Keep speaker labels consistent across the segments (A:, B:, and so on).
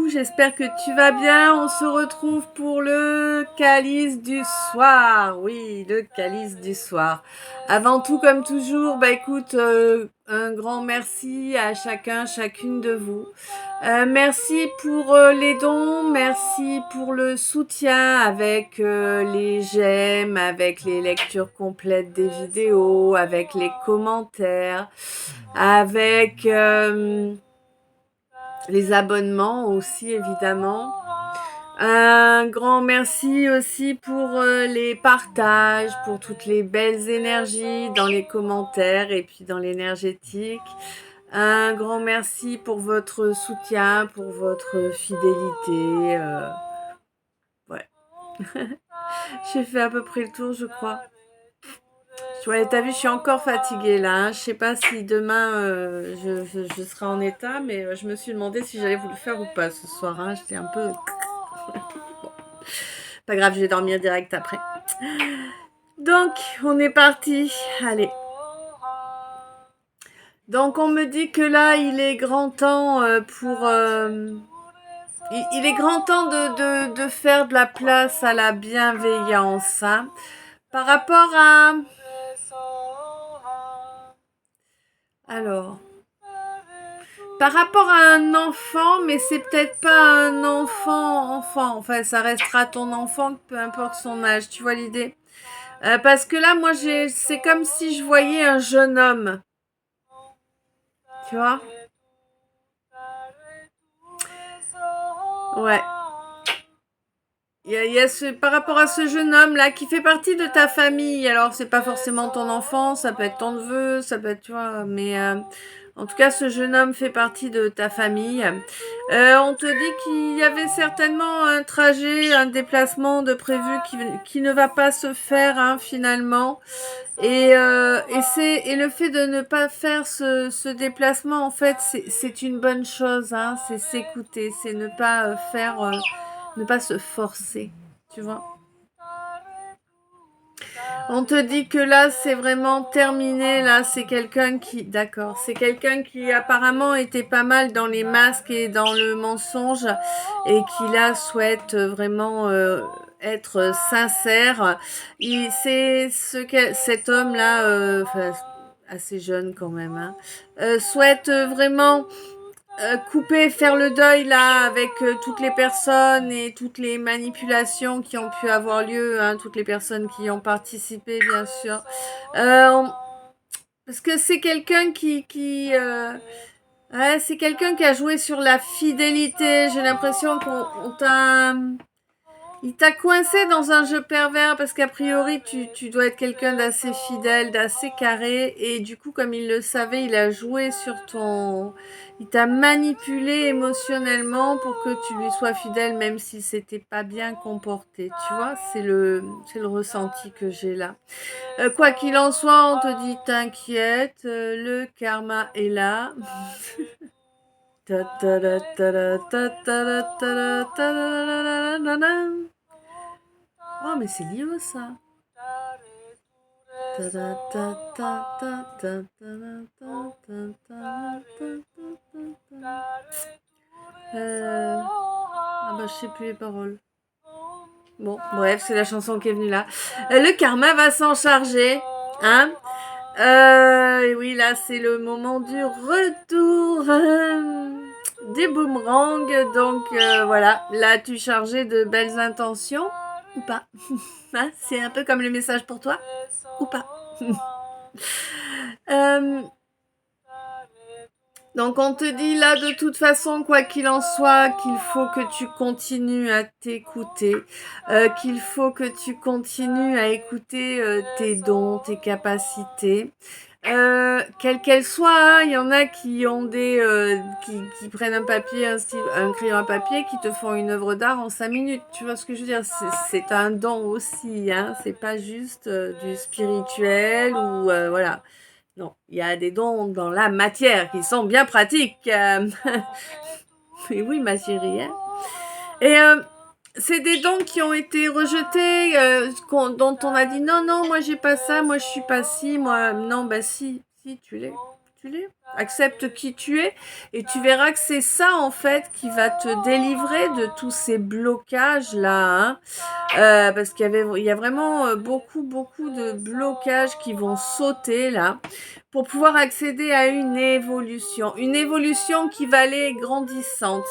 A: coucou, j'espère que tu vas bien. On se retrouve pour le calice du soir. Oui, le calice du soir. Avant tout, comme toujours, écoute, un grand merci à chacun, chacune de vous. Merci pour les dons, merci pour le soutien avec les j'aime, avec les lectures complètes des vidéos, avec les commentaires, avec les abonnements aussi évidemment. Un grand merci aussi pour les partages, pour toutes les belles énergies dans les commentaires et puis dans l'énergétique. Un grand merci pour votre soutien, pour votre fidélité. Ouais. J'ai fait à peu près le tour, je crois. Ouais, t'as vu, je suis encore fatiguée là. Hein. Je sais pas si demain je serai en état, mais je me suis demandé si j'allais vous le faire ou pas ce soir. Hein. J'étais un peu... Bon. Pas grave, je vais dormir direct après. Donc, on est parti. Allez. Donc, on me dit que là, il est grand temps pour... il est grand temps de faire de la place à la bienveillance. Hein. Par rapport à... Alors... Par rapport à un enfant, mais c'est peut-être pas un enfant, enfin ça restera ton enfant, peu importe son âge, tu vois l'idée. Parce que là, moi, c'est comme si je voyais un jeune homme, tu vois. Ouais. Il y a par rapport à ce jeune homme là qui fait partie de ta famille. Alors c'est pas forcément ton enfant, ça peut être ton neveu, ça peut être tu vois, mais en tout cas ce jeune homme fait partie de ta famille. On te dit qu'il y avait certainement un trajet, un déplacement de prévu qui ne va pas se faire hein, finalement. Et le fait de ne pas faire ce déplacement en fait c'est une bonne chose. Hein, c'est s'écouter, c'est ne pas faire ne pas se forcer, tu vois. On te dit que là, c'est vraiment terminé. Là, c'est quelqu'un qui... D'accord. C'est quelqu'un qui apparemment était pas mal dans les masques et dans le mensonge et qui là souhaite vraiment être sincère. C'est cet homme-là, assez jeune quand même, hein, souhaite vraiment... couper, faire le deuil là avec toutes les personnes et toutes les manipulations qui ont pu avoir lieu, hein, toutes les personnes qui y ont participé bien sûr. Parce que c'est quelqu'un ouais, c'est quelqu'un qui a joué sur la fidélité. J'ai l'impression il t'a coincé dans un jeu pervers parce qu'a priori, tu dois être quelqu'un d'assez fidèle, d'assez carré. Et du coup, comme il le savait, il a joué sur ton... Il t'a manipulé émotionnellement pour que tu lui sois fidèle, même s'il s'était pas bien comporté. Tu vois, c'est le ressenti que j'ai là. Quoi qu'il en soit, on te dit t'inquiète, le karma est là. Oh, mais c'est Lio, ça. Ah bah, je sais plus les paroles. Bon, bref, c'est la chanson qui est venue là. Le karma va s'en charger, hein. Et oui, là, c'est le moment du retour des boomerangs. Donc, voilà, là, tu chargé de belles intentions ou pas. Hein, c'est un peu comme le message pour toi ou pas. Donc on te dit là de toute façon, quoi qu'il en soit, qu'il faut que tu continues à t'écouter, qu'il faut que tu continues à écouter tes dons, tes capacités. Quelles qu'elles soient, hein, il y en a qui ont qui prennent un papier, un crayon à papier, qui te font une œuvre d'art en 5 minutes. Tu vois ce que je veux dire? C'est un don aussi, hein. C'est pas juste du spirituel ou voilà. Non, il y a des dons dans la matière qui sont bien pratiques. Mais oui, ma chérie. Hein. Et c'est des dons qui ont été rejetés, dont on a dit non, non, moi j'ai pas ça, moi je suis pas ci, moi non, bah si, tu l'es. basculer. Accepte qui tu es et tu verras que c'est ça en fait qui va te délivrer de tous ces blocages là, hein. Parce il y a vraiment beaucoup de blocages qui vont sauter là pour pouvoir accéder à une évolution qui va aller grandissante.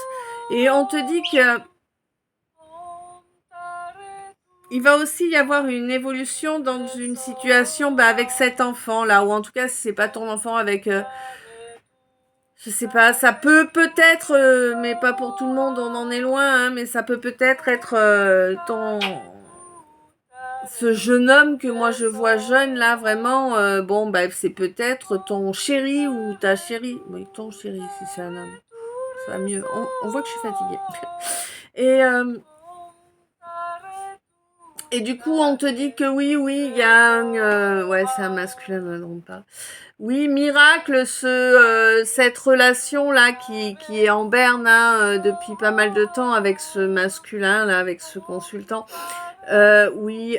A: Et on te dit que il va aussi y avoir une évolution dans une situation avec cet enfant là, ou en tout cas si c'est pas ton enfant avec je sais pas, ça peut peut-être, mais pas pour tout le monde, on en est loin, hein, mais ça peut peut-être être ce jeune homme que moi je vois jeune là, vraiment, bon, bah, c'est peut-être ton chéri ou ta chérie. Oui, ton chéri, si c'est un homme. Ça va mieux. On voit que je suis fatiguée. Et du coup, on te dit que oui, il y a un... ouais, c'est un masculin, ne me trompe pas. Oui, miracle, cette relation-là qui est en berne hein, depuis pas mal de temps avec ce masculin-là, avec ce consultant. Oui,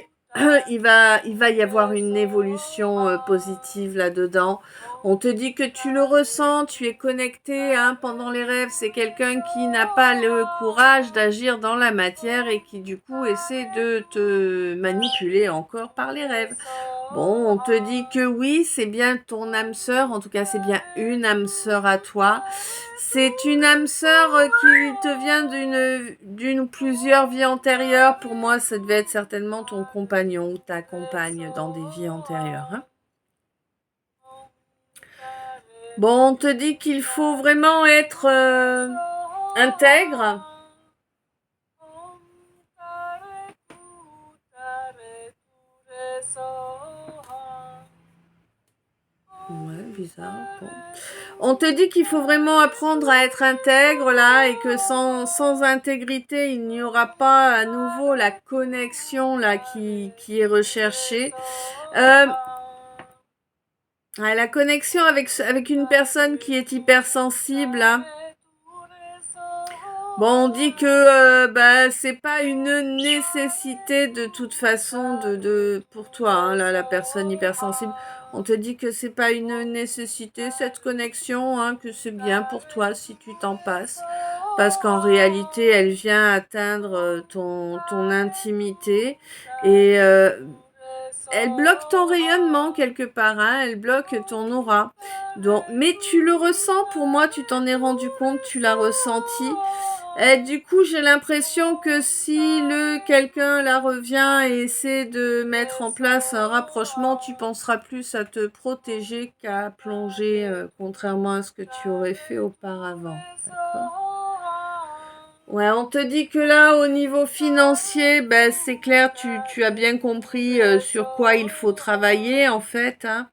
A: il va y avoir une évolution positive là-dedans. On te dit que tu le ressens, tu es connecté hein, pendant les rêves. C'est quelqu'un qui n'a pas le courage d'agir dans la matière et qui du coup essaie de te manipuler encore par les rêves. Bon, on te dit que oui, c'est bien ton âme sœur, en tout cas c'est bien une âme sœur à toi. C'est une âme sœur qui te vient d'une ou plusieurs vies antérieures. Pour moi, ça devait être certainement ton compagnon ou ta compagne dans des vies antérieures. Hein. Bon, on te dit qu'il faut vraiment être intègre. Ouais, bizarre. Bon. On te dit qu'il faut vraiment apprendre à être intègre là et que sans intégrité, il n'y aura pas à nouveau la connexion là qui est recherchée. La connexion avec une personne qui est hypersensible là. Bon, on dit que c'est pas une nécessité de toute façon pour toi, hein, là, la personne hypersensible. On te dit que c'est pas une nécessité cette connexion, hein, que c'est bien pour toi si tu t'en passes, parce qu'en réalité, elle vient atteindre ton intimité et elle bloque ton rayonnement quelque part, hein, elle bloque ton aura. Donc, mais tu le ressens, pour moi, tu t'en es rendu compte, tu l'as ressenti. Et du coup, j'ai l'impression que si quelqu'un là revient et essaie de mettre en place un rapprochement, tu penseras plus à te protéger qu'à plonger, contrairement à ce que tu aurais fait auparavant. D'accord ? Ouais, on te dit que là, au niveau financier, c'est clair, tu as bien compris sur quoi il faut travailler, en fait. Hein.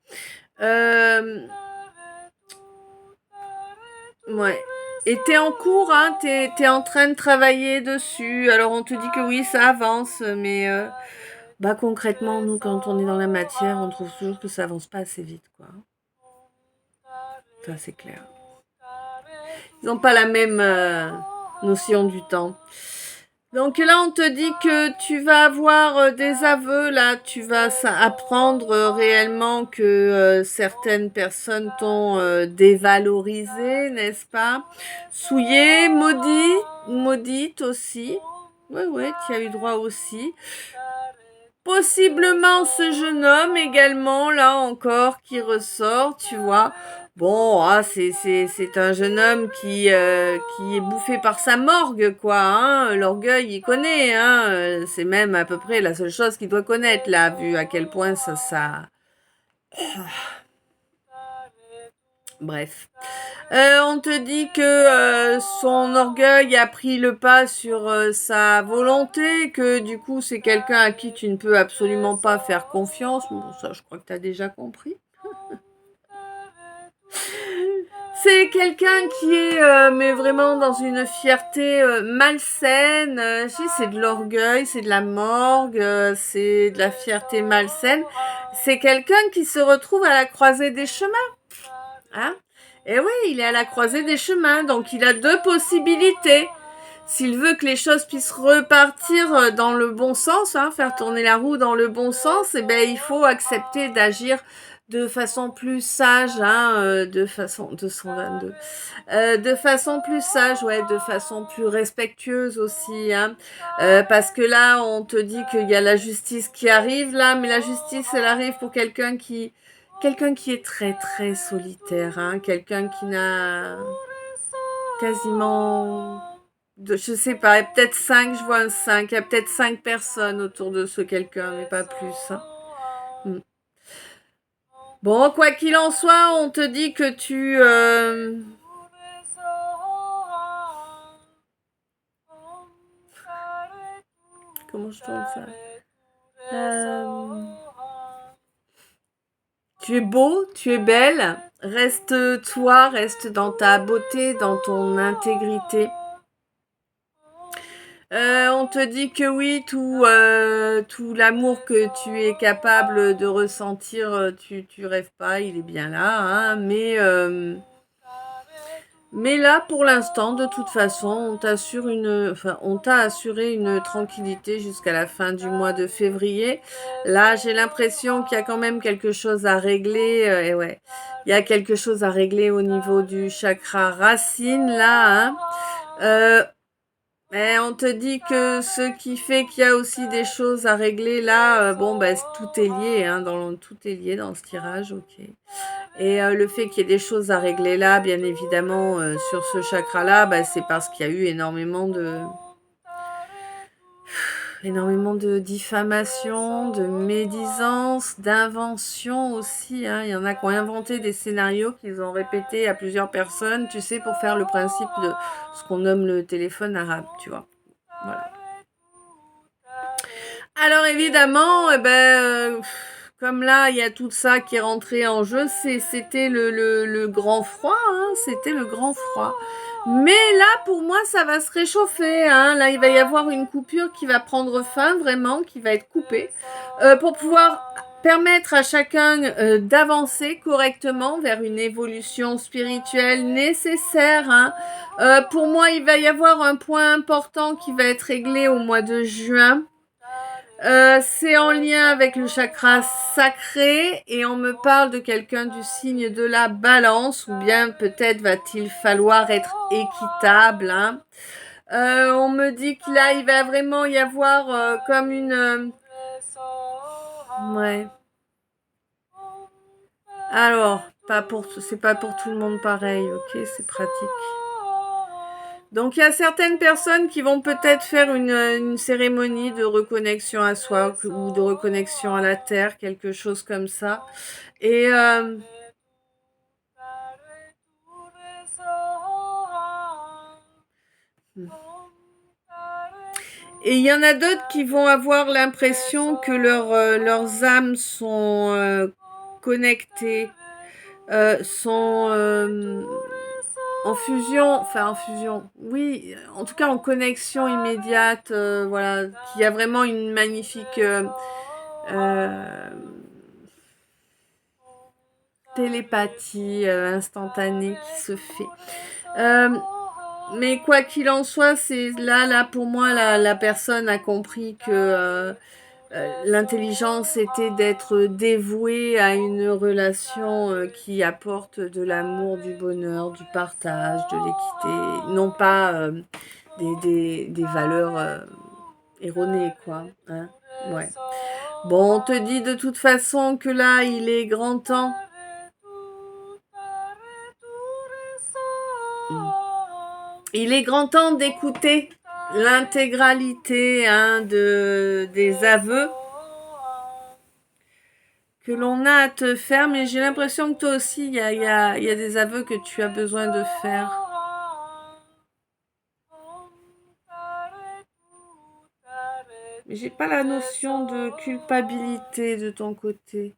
A: Ouais. Et t'es en cours, hein, t'es en train de travailler dessus. Alors on te dit que oui, ça avance, mais concrètement, nous, quand on est dans la matière, on trouve toujours que ça avance pas assez vite, quoi. Ça, c'est clair. Ils n'ont pas la même notion du temps. Donc là, on te dit que tu vas avoir des aveux, là, tu vas apprendre réellement que certaines personnes t'ont dévalorisé, n'est-ce pas? Souillé, maudite aussi. Oui, tu as eu droit aussi. Possiblement ce jeune homme également, là encore, qui ressort, tu vois. Bon, c'est un jeune homme qui est bouffé par sa morgue, quoi. Hein. L'orgueil, il connaît. Hein. C'est même à peu près la seule chose qu'il doit connaître, là, vu à quel point ça... Bref. On te dit que son orgueil a pris le pas sur sa volonté, que du coup c'est quelqu'un à qui tu ne peux absolument pas faire confiance. Bon, ça je crois que tu as déjà compris. C'est quelqu'un qui est mais vraiment dans une fierté malsaine. Si c'est de l'orgueil, c'est de la morgue, c'est de la fierté malsaine. C'est quelqu'un qui se retrouve à la croisée des chemins. Hein? Et oui, il est à la croisée des chemins, donc il a deux possibilités. S'il veut que les choses puissent repartir dans le bon sens, hein, faire tourner la roue dans le bon sens, il faut accepter d'agir de façon plus sage, hein, de façon 222, de façon plus sage, ouais, de façon plus respectueuse aussi, hein, parce que là, on te dit qu'il y a la justice qui arrive là, mais la justice, elle arrive pour quelqu'un qui est très, très solitaire, hein, quelqu'un qui n'a quasiment je sais pas, peut-être 5, je vois un 5, il y a peut-être 5 personnes autour de ce quelqu'un, mais pas plus, hein. Mmh. Bon, quoi qu'il en soit, on te dit que comment je tourne ça? Tu es beau, tu es belle, reste toi, reste dans ta beauté, dans ton intégrité. On te dit que oui, tout l'amour que tu es capable de ressentir, tu rêves pas, il est bien là, hein, mais là, pour l'instant, de toute façon, on t'a assuré une tranquillité jusqu'à la fin du mois de février. Là, j'ai l'impression qu'il y a quand même quelque chose à régler, et ouais, il y a quelque chose à régler au niveau du chakra racine, là, hein. Mais on te dit que ce qui fait qu'il y a aussi des choses à régler là, bon, bah, tout est lié, hein, tout est lié dans ce tirage, ok. Et le fait qu'il y ait des choses à régler là, bien évidemment, sur ce chakra-là, bah, c'est parce qu'il y a eu énormément de diffamation, de médisance, d'invention aussi, hein. Il y en a qui ont inventé des scénarios qu'ils ont répétés à plusieurs personnes, tu sais, pour faire le principe de ce qu'on nomme le téléphone arabe, tu vois. Voilà. Alors évidemment, comme là, il y a tout ça qui est rentré en jeu, c'était le grand froid, hein, c'était le grand froid. Mais là, pour moi, ça va se réchauffer, hein. Là, il va y avoir une coupure qui va prendre fin, vraiment, qui va être coupée, pour pouvoir permettre à chacun d'avancer correctement vers une évolution spirituelle nécessaire, hein. Pour moi, il va y avoir un point important qui va être réglé au mois de juin. C'est en lien avec le chakra sacré et on me parle de quelqu'un du signe de la balance ou bien peut-être va-t-il falloir être équitable, hein. On me dit que là il va vraiment y avoir comme une ouais. Alors, c'est pas pour tout le monde pareil, ok, c'est pratique. Donc il y a certaines personnes qui vont peut-être faire une cérémonie de reconnexion à soi ou de reconnexion à la terre, quelque chose comme ça. Et et il y en a d'autres qui vont avoir l'impression que leurs âmes sont connectées, sont en fusion, oui, en tout cas en connexion immédiate, voilà, qu'il y a vraiment une magnifique télépathie instantanée qui se fait. Mais quoi qu'il en soit, c'est là pour moi, la personne a compris que l'intelligence était d'être dévouée à une relation qui apporte de l'amour, du bonheur, du partage, de l'équité, non pas des valeurs erronées, quoi, hein, ouais. Bon, on te dit de toute façon que là, il est grand temps. Il est grand temps d'écouter l'intégralité, hein, des aveux que l'on a à te faire, mais j'ai l'impression que toi aussi, il y a des aveux que tu as besoin de faire. Mais j'ai pas la notion de culpabilité de ton côté.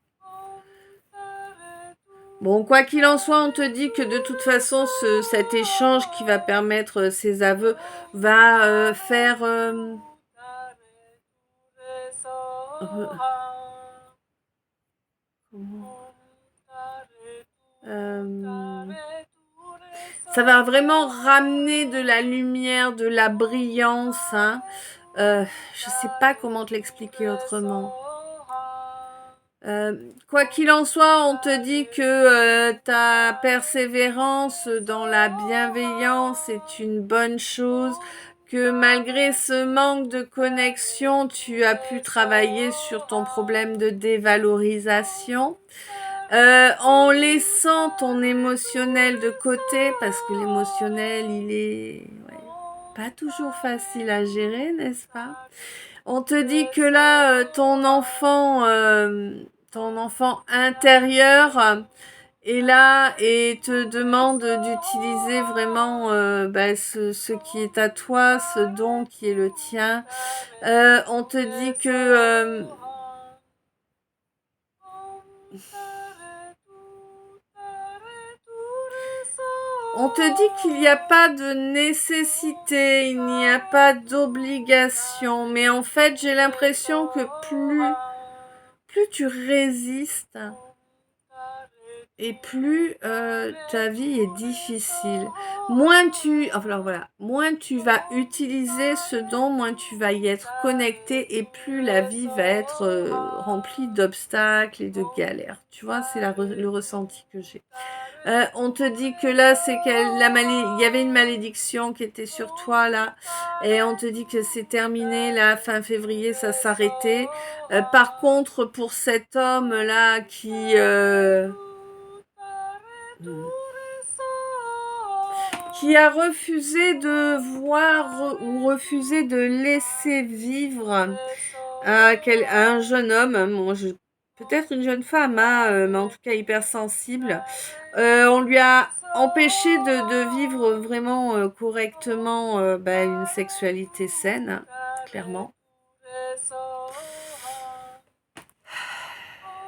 A: Bon, quoi qu'il en soit, on te dit que de toute façon, cet échange qui va permettre ces aveux va faire... ça va vraiment ramener de la lumière, de la brillance, hein. Je sais pas comment te l'expliquer autrement. Quoi qu'il en soit, on te dit que ta persévérance dans la bienveillance est une bonne chose, que malgré ce manque de connexion, tu as pu travailler sur ton problème de dévalorisation. En laissant ton émotionnel de côté, parce que l'émotionnel, il est pas toujours facile à gérer, n'est-ce pas? On te dit que là, ton enfant intérieur est là et te demande d'utiliser vraiment ce qui est à toi, ce don qui est le tien. On te dit que on te dit qu'il n'y a pas de nécessité, il n'y a pas d'obligation, mais en fait j'ai l'impression que plus tu résistes et plus ta vie est difficile. Moins tu vas utiliser ce don, moins tu vas y être connecté et plus la vie va être remplie d'obstacles et de galères. Tu vois, c'est le ressenti que j'ai. On te dit que là, il y avait une malédiction qui était sur toi là, et on te dit que c'est terminé là, fin février, ça s'arrêtait. Par contre, pour cet homme là qui a refusé de voir ou refusé de laisser vivre à un jeune homme, peut-être une jeune femme, hein, mais en tout cas hypersensible. On lui a empêché de vivre vraiment correctement une sexualité saine, hein, clairement.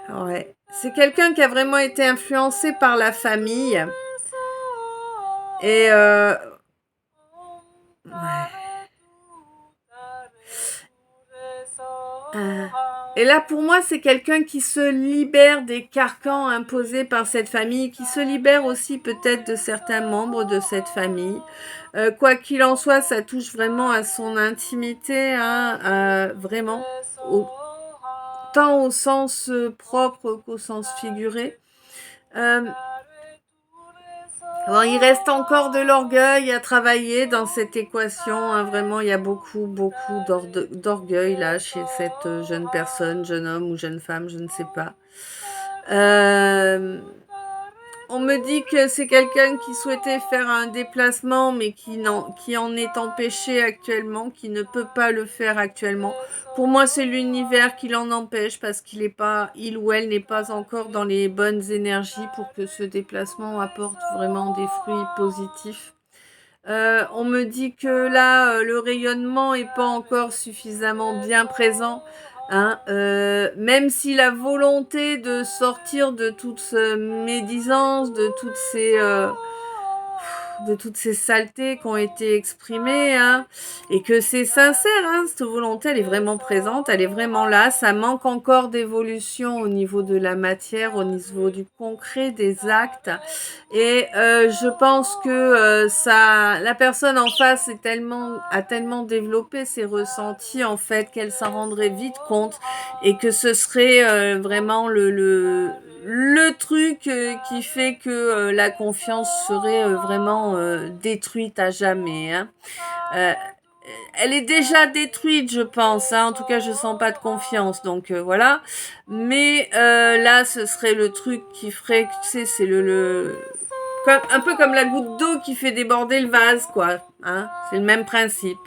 A: Ouais. C'est quelqu'un qui a vraiment été influencé par la famille. Et ouais. Et là, pour moi, c'est quelqu'un qui se libère des carcans imposés par cette famille, qui se libère aussi peut-être de certains membres de cette famille. Quoi qu'il en soit, ça touche vraiment à son intimité, hein, vraiment, tant au sens propre qu'au sens figuré. Alors, il reste encore de l'orgueil à travailler dans cette équation, hein. Vraiment, il y a beaucoup d'orgueil là chez cette jeune personne, jeune homme ou jeune femme, je ne sais pas. On me dit que c'est quelqu'un qui souhaitait faire un déplacement, mais qui en est empêché actuellement, qui ne peut pas le faire actuellement. Pour moi, c'est l'univers qui l'en empêche parce il ou elle n'est pas encore dans les bonnes énergies pour que ce déplacement apporte vraiment des fruits positifs. On me dit que là, le rayonnement est pas encore suffisamment bien présent. Hein, même si la volonté de sortir de toute médisance, de toutes ces saletés qui ont été exprimées, hein, et que c'est sincère, hein, cette volonté, elle est vraiment présente, elle est vraiment là. Ça manque encore d'évolution au niveau de la matière, au niveau du concret, des actes. Et je pense que la personne en face a tellement développé ses ressentis en fait qu'elle s'en rendrait vite compte et que ce serait vraiment le truc qui fait que la confiance serait vraiment détruite à jamais. Hein. Elle est déjà détruite, je pense. Hein. En tout cas, je sens pas de confiance, donc voilà. Mais là, ce serait le truc qui ferait, tu sais, c'est un peu comme la goutte d'eau qui fait déborder le vase, quoi. Hein. C'est le même principe.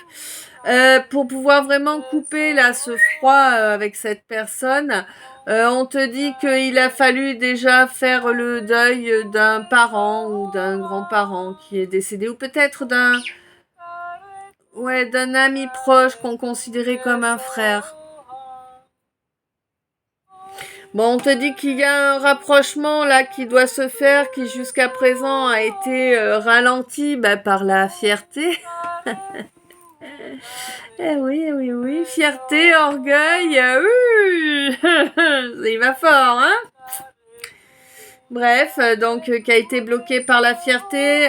A: Pour pouvoir vraiment couper là ce froid avec cette personne, on te dit qu'il a fallu déjà faire le deuil d'un parent ou d'un grand-parent qui est décédé, ou peut-être d'un ami proche qu'on considérait comme un frère. Bon, on te dit qu'il y a un rapprochement là qui doit se faire, qui jusqu'à présent a été ralenti par la fierté. Eh oui, fierté, orgueil, il va fort, hein. Bref, donc qui a été bloqué par la fierté.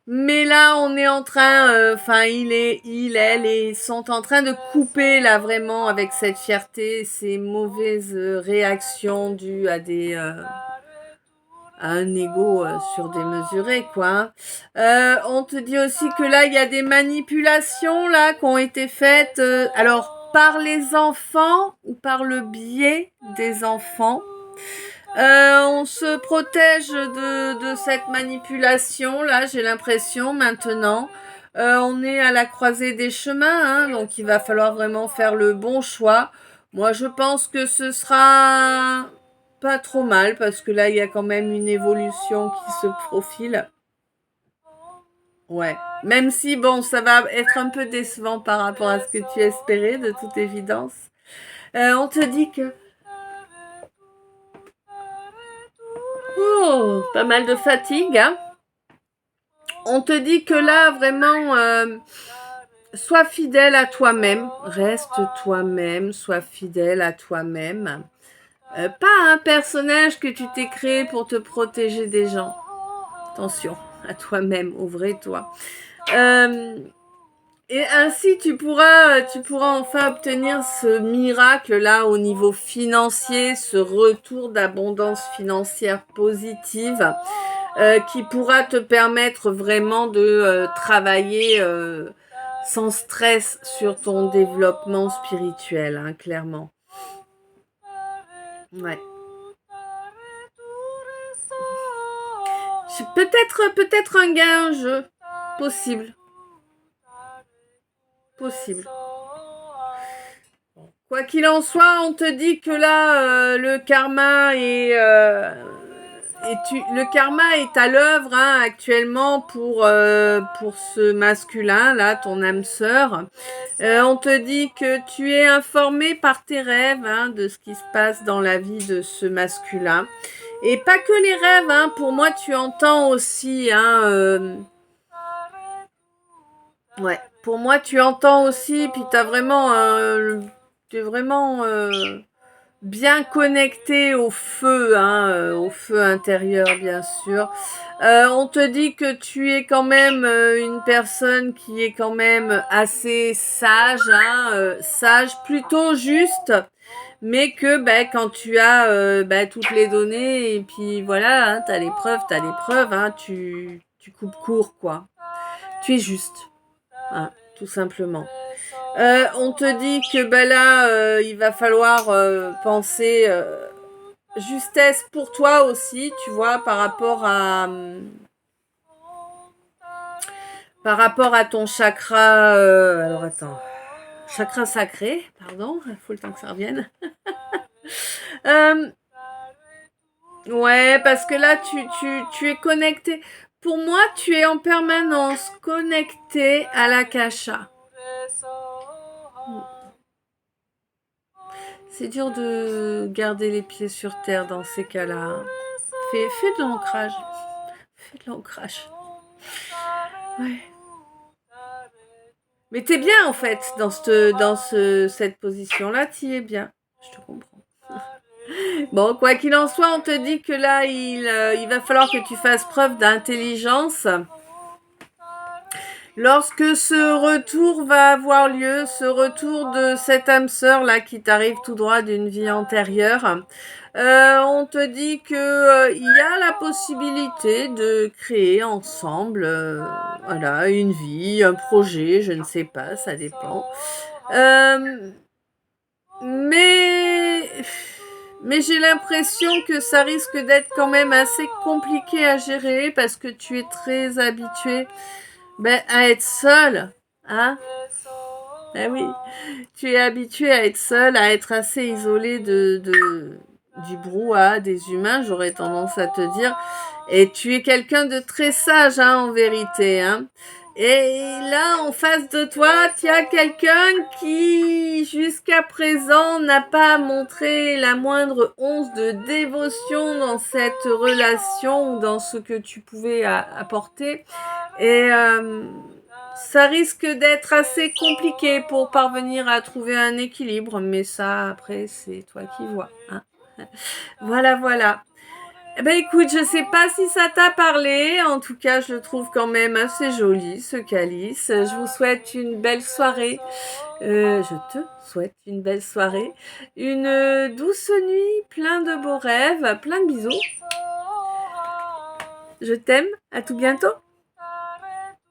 A: Mais là, on est en train, enfin, elle, et sont en train de couper là vraiment avec cette fierté, ces mauvaises réactions dues à un ego surdémesuré, quoi. Hein. On te dit aussi que là, il y a des manipulations là qui ont été faites, alors par les enfants ou par le biais des enfants. On se protège de cette manipulation, là, j'ai l'impression, maintenant. On est à la croisée des chemins, hein, donc il va falloir vraiment faire le bon choix. Moi, je pense que ce sera pas trop mal, parce que là, il y a quand même une évolution qui se profile. Ouais. Même si, bon, ça va être un peu décevant par rapport à ce que tu espérais, de toute évidence. On te dit que oh, pas mal de fatigue. Hein. On te dit que là, vraiment, sois fidèle à toi-même. Reste toi-même, sois fidèle à toi-même. Pas un personnage que tu t'es créé pour te protéger des gens. Attention, à toi-même, ouvre-toi. Et ainsi, tu pourras enfin obtenir ce miracle-là au niveau financier, ce retour d'abondance financière positive qui pourra te permettre vraiment de travailler sans stress sur ton développement spirituel, hein, clairement. Ouais. Peut-être un gain, un jeu. Possible. Possible. Quoi qu'il en soit, on te dit que là, le karma le karma est à l'œuvre hein, actuellement pour ce masculin, là, ton âme sœur. On te dit que tu es informé par tes rêves hein, de ce qui se passe dans la vie de ce masculin. Et pas que les rêves, hein, pour moi, tu entends aussi... Hein, ouais, pour moi, tu entends aussi, puis tu es vraiment bien connecté au feu intérieur, bien sûr. On te dit que tu es quand même une personne qui est quand même assez sage, hein, sage, plutôt juste, mais que quand tu as toutes les données et puis voilà, hein, t'as les preuves, hein, tu coupes court, quoi. Tu es juste, hein, tout simplement. On te dit que là, il va falloir penser justesse pour toi aussi, tu vois, par rapport à ton chakra. Alors attends, chakra sacré, pardon, il faut le temps que ça revienne. Ouais, parce que là, tu es connecté. Pour moi, tu es en permanence connecté à l'akasha. C'est dur de garder les pieds sur terre dans ces cas-là. Fais de l'ancrage. Fais de l'ancrage. Ouais. Mais t'es bien en fait dans cette position-là, t'y es bien. Je te comprends. Bon, quoi qu'il en soit, on te dit que là, il va falloir que tu fasses preuve d'intelligence. Lorsque ce retour va avoir lieu, ce retour de cette âme sœur là qui t'arrive tout droit d'une vie antérieure, on te dit que il y a la possibilité de créer ensemble, voilà, une vie, un projet, je ne sais pas, ça dépend. Mais j'ai l'impression que ça risque d'être quand même assez compliqué à gérer parce que tu es très habitué à être seul, hein. Eh oui, tu es habitué à être seul, à être assez isolé du brouhaha des humains, j'aurais tendance à te dire. Et tu es quelqu'un de très sage, hein, en vérité, hein. Et là, en face de toi, tu as quelqu'un qui, jusqu'à présent, n'a pas montré la moindre once de dévotion dans cette relation ou dans ce que tu pouvais apporter. Et ça risque d'être assez compliqué pour parvenir à trouver un équilibre, mais ça, après, c'est toi qui vois. Hein. Voilà. Eh ben, écoute, je sais pas si ça t'a parlé. En tout cas, je le trouve quand même assez joli, ce calice. Je vous souhaite une belle soirée. Je te souhaite une belle soirée, une douce nuit, plein de beaux rêves, plein de bisous. Je t'aime. À tout bientôt.